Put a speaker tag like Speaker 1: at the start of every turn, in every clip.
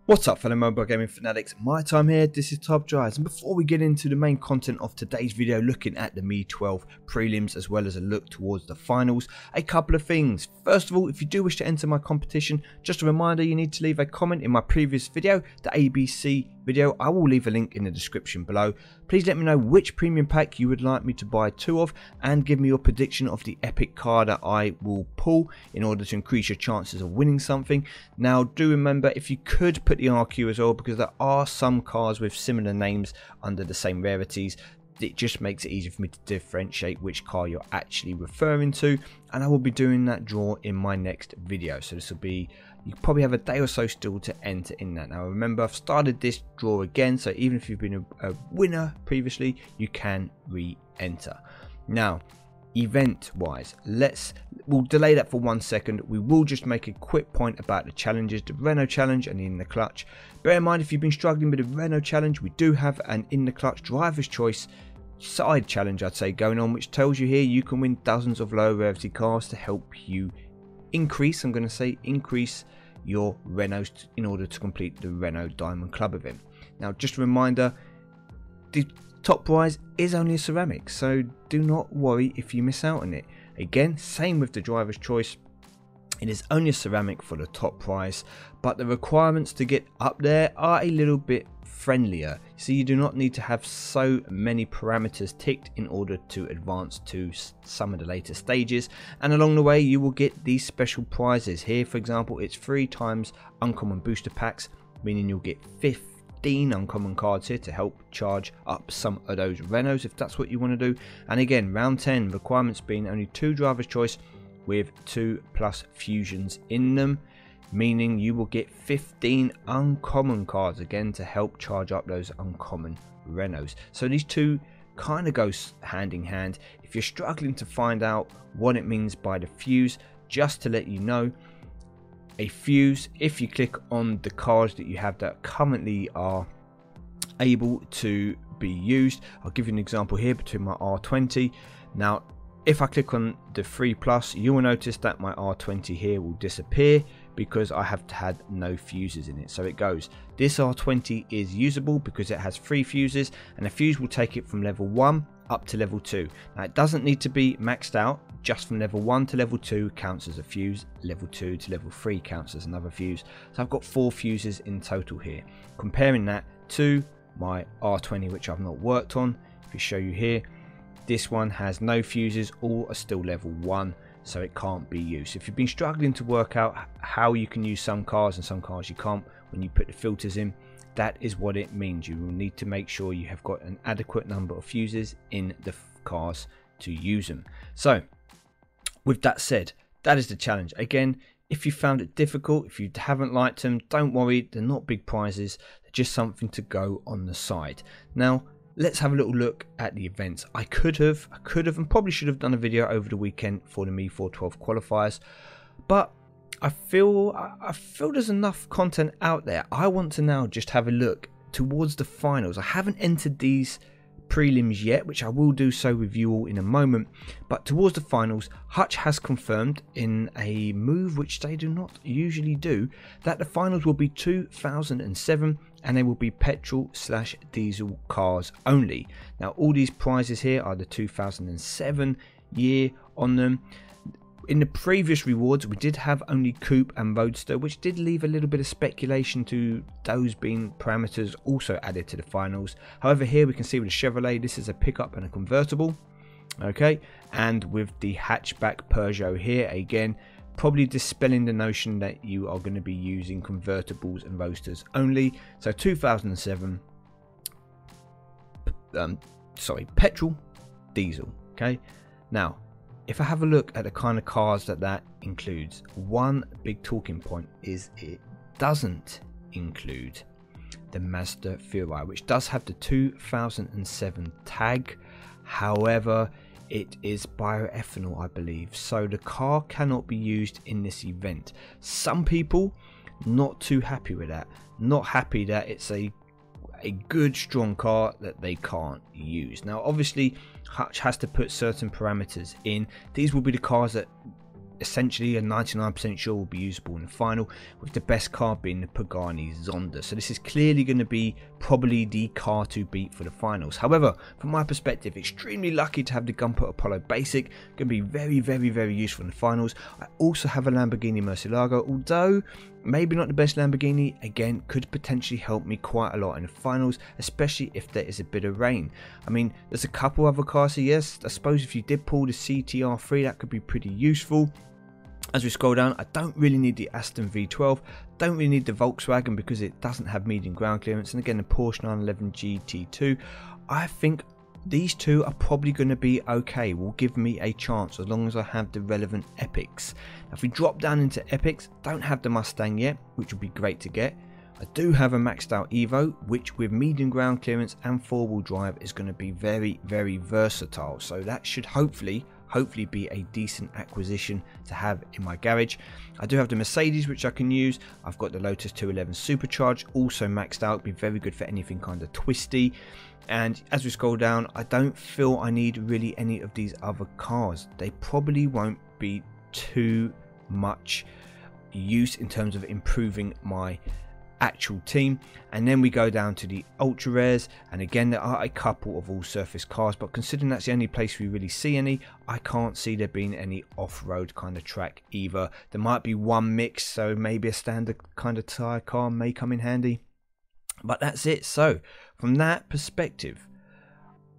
Speaker 1: What's up fellow mobile gaming fanatics, MyTyme here, this is Top Drives, and before we get into the main content of today's video looking at the Me12 prelims as well as a look towards the finals, a couple of things. First of all, if you do wish to enter my competition, just a reminder you need to leave a comment in my previous video, the ABC video. I will leave a link in the description below. Please let me know which premium pack you would like me to buy 2 of and give me your prediction of the epic card that I will pull in order to increase your chances of winning something. Now do remember, if you could put the RQ as well, because there are some cards with similar names under the same rarities. It just makes it easier for me to differentiate which card you're actually referring to, and I will be doing that draw in my next video. So this will be, you probably have a day or so still to enter in that. Now remember, I've started this draw again, so even if you've been a winner previously, you can re-enter. Now event wise, we'll delay that for 1 second. We will just make a quick point about the challenges, the Renault challenge and the in the clutch. Bear in mind, if you've been struggling with the Renault challenge, we do have an in the clutch driver's choice side challenge, I'd say, going on, which tells you here you can win dozens of low rarity cars to help you increase, I'm going to say increase your Renaults in order to complete the Renault Diamond Club event. Now just a reminder, the top prize is only a ceramic, so do not worry if you miss out on it. Again, same with the driver's choice, it is only a ceramic for the top prize, but the requirements to get up there are a little bit friendlier. So you do not need to have so many parameters ticked in order to advance to some of the later stages, and along the way you will get these special prizes. Here for example, it's 3 times uncommon booster packs, meaning you'll get 15 uncommon cards here to help charge up some of those Renaults if that's what you want to do. And again, round 10 requirements being only 2 driver's choice with 2+ fusions in them, meaning you will get 15 uncommon cards again to help charge up those uncommon Renaults. So these two kind of go hand in hand. If you're struggling to find out what it means by the fuse, just to let you know, a fuse, if you click on the cards that you have that currently are able to be used, I'll give you an example here between my R20. Now if I click on the 3+, you will notice that my R20 here will disappear because I have had no fuses in it. So it goes, this R20 is usable because it has 3 fuses, and a fuse will take it from level 1 up to level 2. Now it doesn't need to be maxed out, just from level 1 to level 2 counts as a fuse, level 2 to level 3 counts as another fuse. So I've got 4 fuses in total here. Comparing that to my R20, which I've not worked on, if we show you here, this one has no fuses, all are still level 1, so it can't be used. If you've been struggling to work out how you can use some cars and some cars you can't when you put the filters in, that is what it means. You will need to make sure you have got an adequate number of fuses in the cars to use them. So with that said, that is the challenge. Again, if you found it difficult, if you haven't liked them, don't worry, they're not big prizes, they're just something to go on the side. Now let's have a little look at the events. I could have and probably should have done a video over the weekend for the Me412 qualifiers, but I feel there's enough content out there. I want to now just have a look towards the finals. I haven't entered these prelims yet, which I will do so with you all in a moment, but towards the finals, Hutch has confirmed in a move which they do not usually do that the finals will be 2007 and they will be petrol/diesel cars only. Now all these prizes here are the 2007 year on them. In the previous rewards we did have only coupe and roadster, which did leave a little bit of speculation to those being parameters also added to the finals. However, here we can see with the Chevrolet, this is a pickup and a convertible, okay, and with the hatchback Peugeot here, again probably dispelling the notion that you are going to be using convertibles and roadsters only. So 2007 petrol, diesel. Okay, now if I have a look at the kind of cars that includes, one big talking point is it doesn't include the Mazda Furai, which does have the 2007 tag. However, it is bioethanol, I believe, so the car cannot be used in this event. Some people not too happy with that, not happy that it's a good strong car that they can't use. Now obviously Hutch has to put certain parameters in. These will be the cars that essentially a 99% sure will be usable in the final, with the best car being the Pagani Zonda. So this is clearly going to be probably the car to beat for the finals. However, from my perspective, extremely lucky to have the Gunpowder Apollo Basic. Going to be very useful in the finals. I also have a Lamborghini Murcielago, although maybe not the best Lamborghini. Again, could potentially help me quite a lot in the finals, especially if there is a bit of rain. I mean, there's a couple other cars, so yes, I suppose if you did pull the CTR3, that could be pretty useful. As we scroll down, I don't really need the Aston V12, don't really need the Volkswagen because it doesn't have medium ground clearance, and again the Porsche 911 GT2. I think these two are probably going to be okay, will give me a chance as long as I have the relevant epics. Now, if we drop down into epics, don't have the Mustang yet, which would be great to get. I do have a maxed out Evo, which with medium ground clearance and 4-wheel drive is going to be very versatile, so that should hopefully be a decent acquisition to have in my garage. I do have the Mercedes, which I can use. I've got the Lotus 211 Supercharged, also maxed out, be very good for anything kind of twisty. And as we scroll down, I don't feel I need really any of these other cars. They probably won't be too much use in terms of improving my actual team. And then we go down to the ultra rares, and again there are a couple of all surface cars, but considering that's the only place we really see any, I can't see there being any off-road kind of track either. There might be one mix, so maybe a standard kind of tire car may come in handy, but that's it. So from that perspective,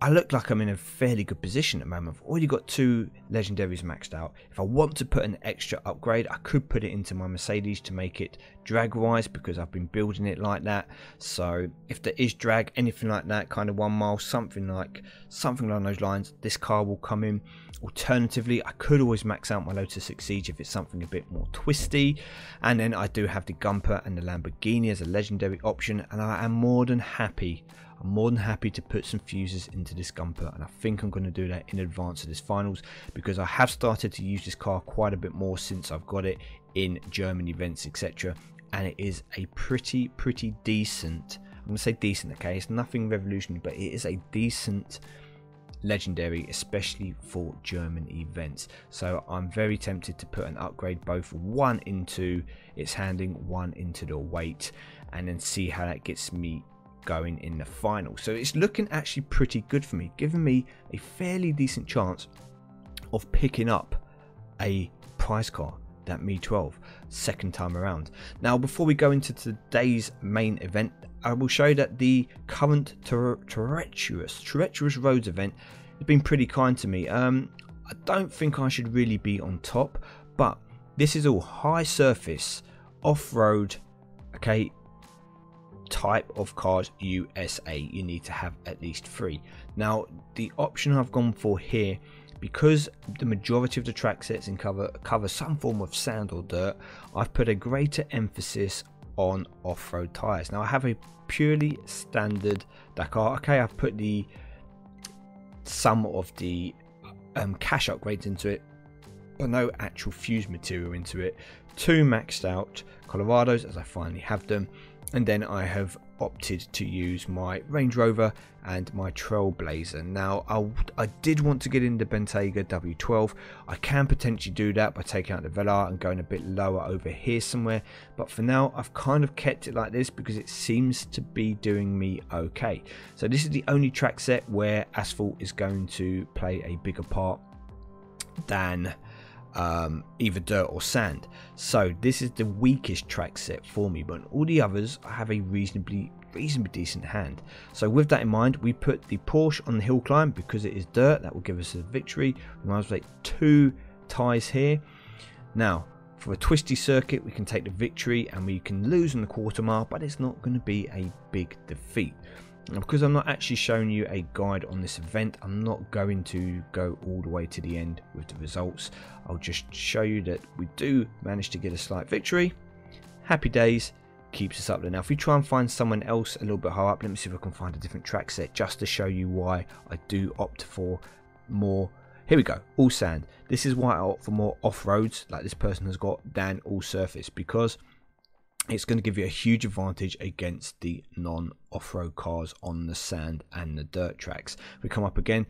Speaker 1: I look like I'm in a fairly good position at the moment. I've already got 2 legendaries maxed out. If I want to put an extra upgrade, I could put it into my Mercedes to make it drag wise, because I've been building it like that. So if there is drag, anything like that, kind of 1 mile, something along those lines, this car will come in. Alternatively, I could always max out my Lotus Exige if it's something a bit more twisty. And then I do have the Gumper and the Lamborghini as a legendary option, and I am more than happy to put some fuses into this Gumper, and I think I'm going to do that in advance of this finals, because I have started to use this car quite a bit more since I've got it in German events, etc. And it is a pretty decent, I'm going to say decent, okay, it's nothing revolutionary, but it is a decent legendary, especially for German events. So I'm very tempted to put an upgrade, both one into its handling, one into the weight, and then see how that gets me going in the final. So it's looking actually pretty good for me, giving me a fairly decent chance of picking up a prize car, that Me 12, second time around. Now, before we go into today's main event, I will show you that the current Treacherous Roads event has been pretty kind to me. I don't think I should really be on top, but this is all high surface, off-road, okay, type of cars USA. You need to have at least 3. Now, the option I've gone for here, because the majority of the track sets in cover some form of sand or dirt, I've put a greater emphasis on off-road tires. Now, I have a purely standard Dakar. Okay, I've put some of the cash upgrades into it, but no actual fuse material into it. 2 maxed out Colorados, as I finally have them, and then I have opted to use my Range Rover and my Trailblazer. Now, I did want to get in the Bentayga W12. I can potentially do that by taking out the Velar and going a bit lower over here somewhere, but for now I've kind of kept it like this because it seems to be doing me okay. So this is the only track set where asphalt is going to play a bigger part than either dirt or sand. So this is the weakest track set for me, but all the others I have a reasonably decent hand. So with that in mind, we put the Porsche on the hill climb because it is dirt. That will give us a victory. We might as well take 2 ties here. Now, for a twisty circuit, we can take the victory and we can lose on the quarter mile, but it's not going to be a big defeat. Now, because I'm not actually showing you a guide on this event, I'm not going to go all the way to the end with the results. I'll just show you that we do manage to get a slight victory. Happy days, keeps us up there. Now, if we try and find someone else a little bit higher up, let me see if I can find a different track set just to show you why I do opt for more. Here we go, all sand. This is why I opt for more off-roads like this person has got than all surface, because it's going to give you a huge advantage against the non-off-road cars on the sand and the dirt tracks. We come up again,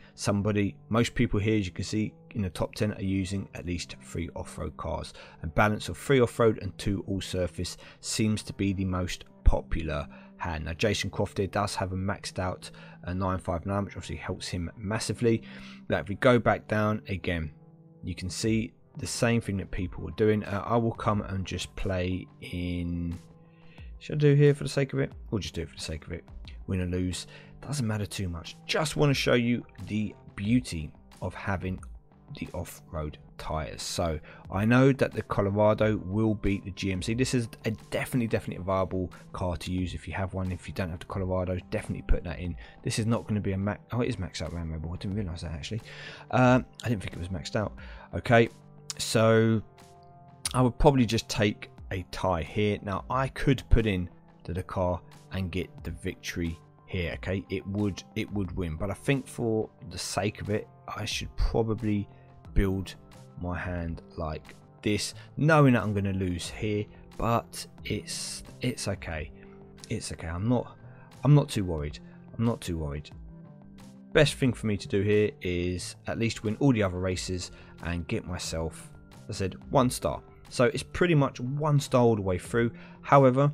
Speaker 1: most people here, as you can see in the top 10, are using at least 3 off-road cars. A balance of 3 off-road and 2 all-surface seems to be the most popular hand. Now Jason Croft here does have a maxed out 959, which obviously helps him massively. Now if we go back down again, you can see the same thing that people were doing. I will come and just play in, should I do here for the sake of it? We'll just do it for the sake of it. Win or lose, doesn't matter too much. Just want to show you the beauty of having the off-road tires. So I know that the Colorado will beat the GMC. This is a definitely a viable car to use if you have one. If you don't have the Colorado, definitely put that in. This is not going to be a max. Oh, it is maxed out RAM mobile. I didn't realize that actually. I didn't think it was maxed out. Okay, so I would probably just take a tie here. Now I could put in to the car and get the victory here. Okay, it would win, but I think for the sake of it, I should probably build my hand like this, knowing that I'm going to lose here, but it's okay. It's okay. I'm not too worried. I'm not too worried. Best thing for me to do here is at least win all the other races and get myself, as I said, 1 star. So it's pretty much 1 star all the way through. However,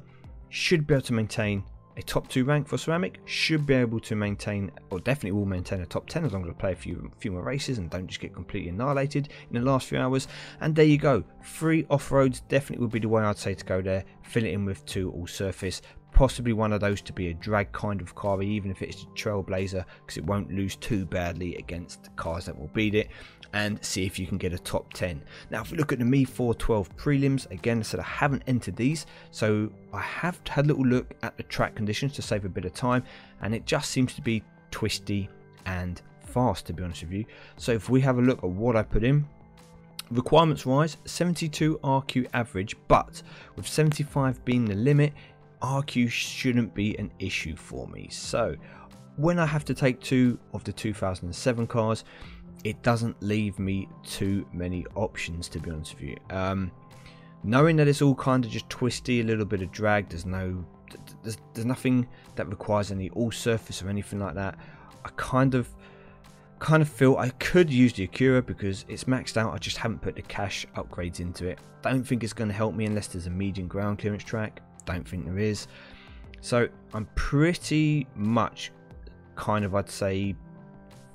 Speaker 1: should be able to maintain a top 2 rank for ceramic, should be able to maintain, or definitely will maintain, a top 10 as long as I play a few more races and don't just get completely annihilated in the last few hours. And there you go, 3 off-roads definitely would be the way I'd say to go there. Fill it in with 2 all-surface, possibly one of those to be a drag kind of car, even if it's a Trailblazer, because it won't lose too badly against cars that will beat it, and see if you can get a top 10. Now if we look at the Me 412 prelims, again I said I haven't entered these, so I have had a little look at the track conditions to save a bit of time, and it just seems to be twisty and fast, to be honest with you. So if we have a look at what I put in, requirements wise, 72 RQ average, but with 75 being the limit, RQ shouldn't be an issue for me. So when I have to take 2 of the 2007 cars, it doesn't leave me too many options, to be honest with you. Knowing that it's all kind of just twisty, a little bit of drag, there's nothing that requires any all surface or anything like that. I kind of feel I could use the Acura because it's maxed out. I just haven't put the cash upgrades into it. Don't think it's going to help me unless there's a medium ground clearance track. Don't think there is. So I'm pretty much kind of, I'd say,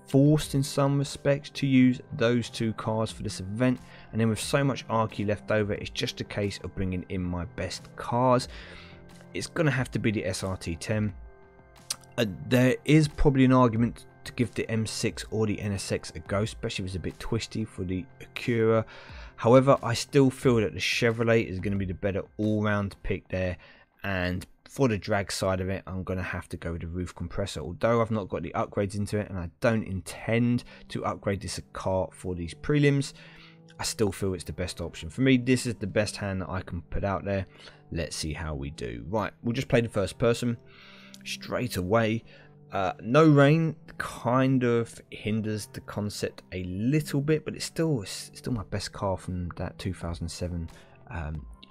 Speaker 1: forced in some respects to use those 2 cars for this event, and then with so much RQ left over, it's just a case of bringing in my best cars. It's going to have to be the SRT 10. There is probably an argument to give the M6 or the NSX a go, especially if it's a bit twisty for the Acura. However, I still feel that the Chevrolet is going to be the better all-round pick there, and for the drag side of it, I'm going to have to go with the roof compressor. Although I've not got the upgrades into it, and I don't intend to upgrade this car for these prelims, I still feel it's the best option. For me, this is the best hand that I can put out there. Let's see how we do. Right, we'll just play the first person straight away. No rain kind of hinders the concept a little bit, but it's still my best car from that 2007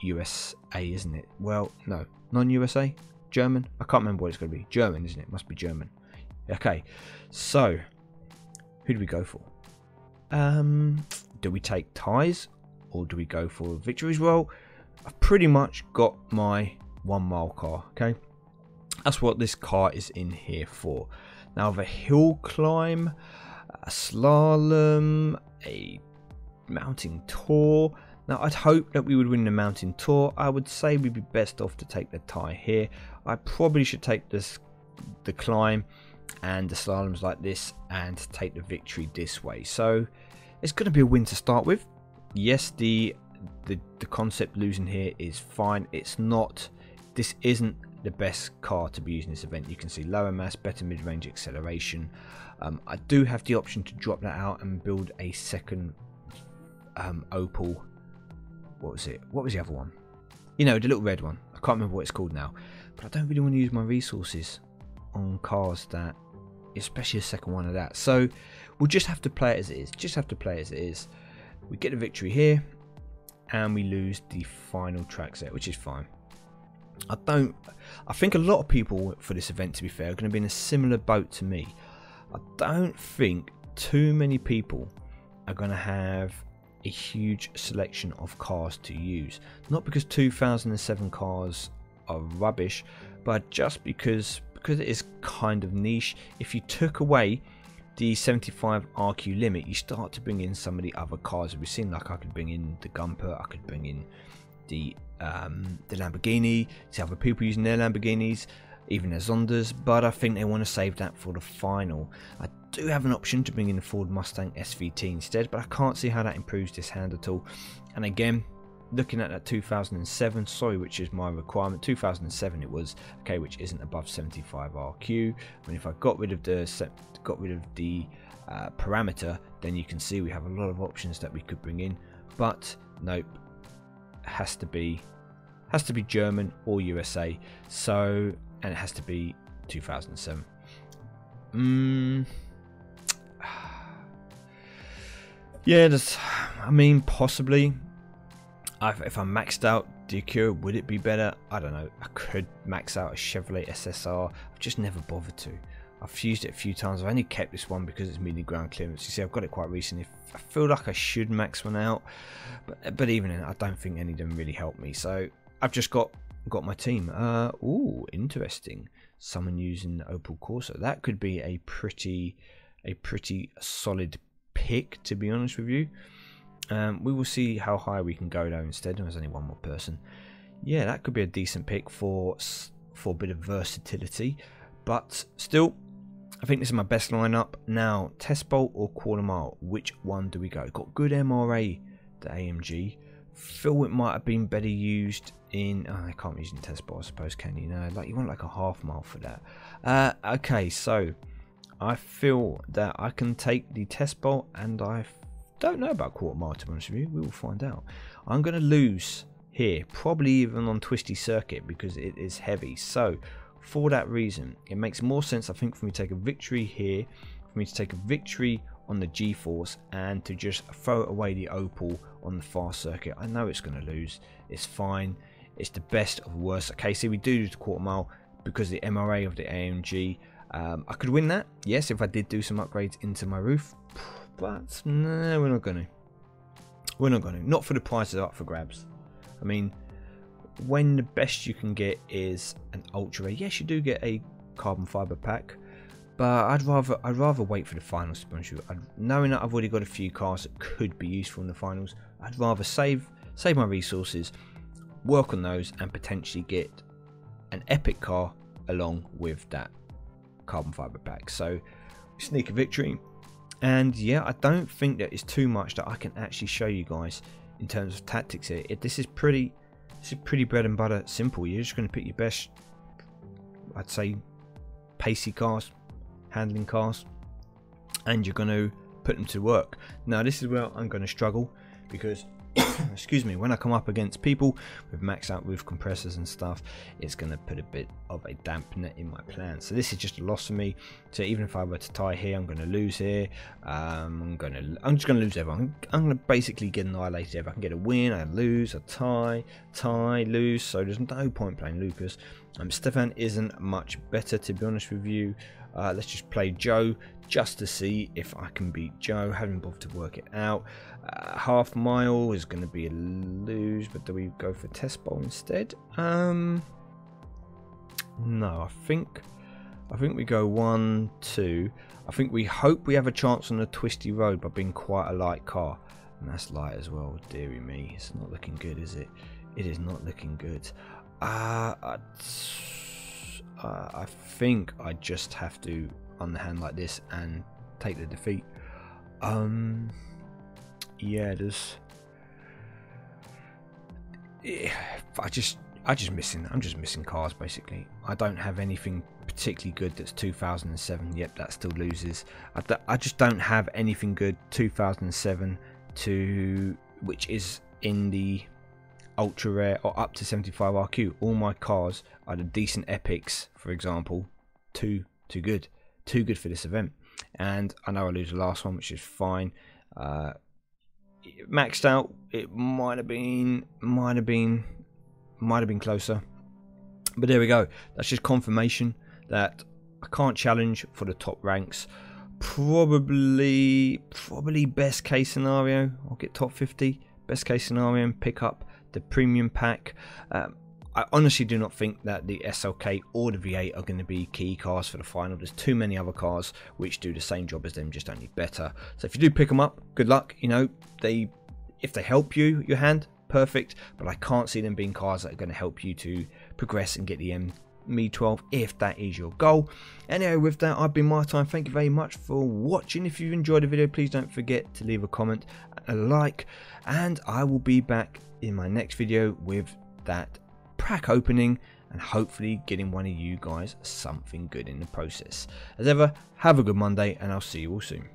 Speaker 1: USA, isn't it? Well, no, non-USA, German. I can't remember what it's going to be. German, isn't it? Must be German. Okay, so who do we go for? Do we take ties or do we go for victories? Well, I've pretty much got my 1 mile car. Okay. That's what this car is in here for. Now, the hill climb, a slalom, a mountain tour. Now, I'd hope that we would win the mountain tour. I would say we'd be best off to take the tie here. I probably should take the climb and the slaloms like this and take the victory this way. So it's going to be a win to start with. Yes, the concept losing here is fine. It's not. This isn't the best car to be using this event. You can see lower mass, better mid-range acceleration. I do have the option to drop that out and build a second Opel. What was it? What was the other one? You know, the little red one. I can't remember what it's called now. But I don't really want to use my resources on cars that, especially a second one of that. So we'll just have to play it as it is. Just have to play it as it is. We get a victory here, and we lose the final track set, which is fine. I think a lot of people for this event, to be fair, are going to be in a similar boat to me. I don't think too many people are going to have a huge selection of cars to use. Not because 2007 cars are rubbish, but just because it is kind of niche. If you took away the 75 RQ limit, you start to bring in some of the other cars. We've seen, like, I could bring in the Gumper, I could bring in the Lamborghini, see other people using their Lamborghinis, even their Zondas, but I think they want to save that for the final. I do have an option to bring in the Ford Mustang SVT instead, but I can't see how that improves this hand at all. And again, looking at that 2007, sorry, which is my requirement, 2007 it was, okay, which isn't above 75 RQ. I mean, if I got rid of the parameter, then you can see we have a lot of options that we could bring in, but nope, has to be German or USA. So, and it has to be 2007. Yeah, I mean, possibly. If I maxed out the Acura, would it be better? I don't know. I could max out a Chevrolet SSR. I've just never bothered to. I've used it a few times. I've only kept this one because it's medium ground clearance. You see, I've got it quite recently. I feel like I should max one out, but even then, I don't think any of them really help me. So I've just got my team. Ooh, interesting. Someone using the Opel Corsa. That could be a pretty solid pick, to be honest with you. We will see how high we can go though. Instead, there's only one more person. Yeah, that could be a decent pick for a bit of versatility, but still, I think this is my best lineup. Now, test bolt or quarter mile, which one do we go? Got good MRA, the AMG. Feel it might have been better used in, I can't use it in test bolt, I suppose, can you? No, like, you want like a half mile for that. Okay, so I feel that I can take the test bolt, and I don't know about quarter mile, to be honest with you. We will find out. I'm going to lose here, probably even on twisty circuit, because it is heavy. So for that reason, it makes more sense, I think, for me to take a victory here, for me to take a victory on the G-Force, and to just throw away the Opel on the fast circuit. I know it's going to lose. It's fine. It's the best of worst. Okay, so we do the quarter mile because the MRA of the AMG. I could win that, yes, if I did do some upgrades into my roof. But no, we're not going to. We're not going to. Not for the prices up for grabs. I mean, when the best you can get is an Ultra, yes, you do get a carbon fiber pack, but I'd rather wait for the finals, to be honest with you. Knowing that I've already got a few cars that could be useful in the finals, I'd rather save my resources, work on those, and potentially get an epic car along with that carbon fiber pack. So sneak a victory. And yeah, I don't think that is too much that I can actually show you guys in terms of tactics here. This is pretty bread and butter simple. You're just going to pick your best, I'd say, pacey cars, handling cars, and you're going to put them to work. Now this is where I'm going to struggle, because excuse me, when I come up against people with maxed out roof compressors and stuff, it's going to put a bit of a dampener in my plan. So this is just a loss for me. So even if I were to tie here, I'm going to lose here. I'm just going to lose everyone. I'm going to basically get annihilated. If I can get a win, I lose, a tie, lose. So there's no point playing Lucas. Stefan isn't much better, to be honest with you. Let's just play Joe just to see if I can beat Joe. Haven't bothered to work it out. Half mile is going to be a lose, but do we go for test bowl instead? No, I think we go 1, 2. I think we hope we have a chance on a twisty road by being quite a light car, and that's light as well. Dearie me, it's not looking good, is it? It is not looking good. I think I just have to underhand like this and take the defeat. Yeah, I'm just missing cars basically. I don't have anything particularly good that's 2007. Yep, that still loses. I just don't have anything good 2007 which is in the ultra rare or up to 75 RQ. All my cars are the decent epics, for example. Too good for this event. And I know I lose the last one, which is fine. Maxed out, it might have been closer. But there we go. That's just confirmation that I can't challenge for the top ranks. Probably best case scenario, I'll get top 50. Best case scenario and pick up the premium pack. I honestly do not think that the SLK or the V8 are going to be key cars for the final. There's too many other cars which do the same job as them, just only better. So if you do pick them up, good luck. You know, if they help you, your hand, perfect. But I can't see them being cars that are going to help you to progress and get the Me12 if that is your goal. Anyway, with that, I've been MyTyme. Thank you very much for watching. If you've enjoyed the video, please don't forget to leave a comment, a like, and I will be back in my next video with that pack opening and hopefully getting one of you guys something good in the process. As ever, have a good Monday and I'll see you all soon.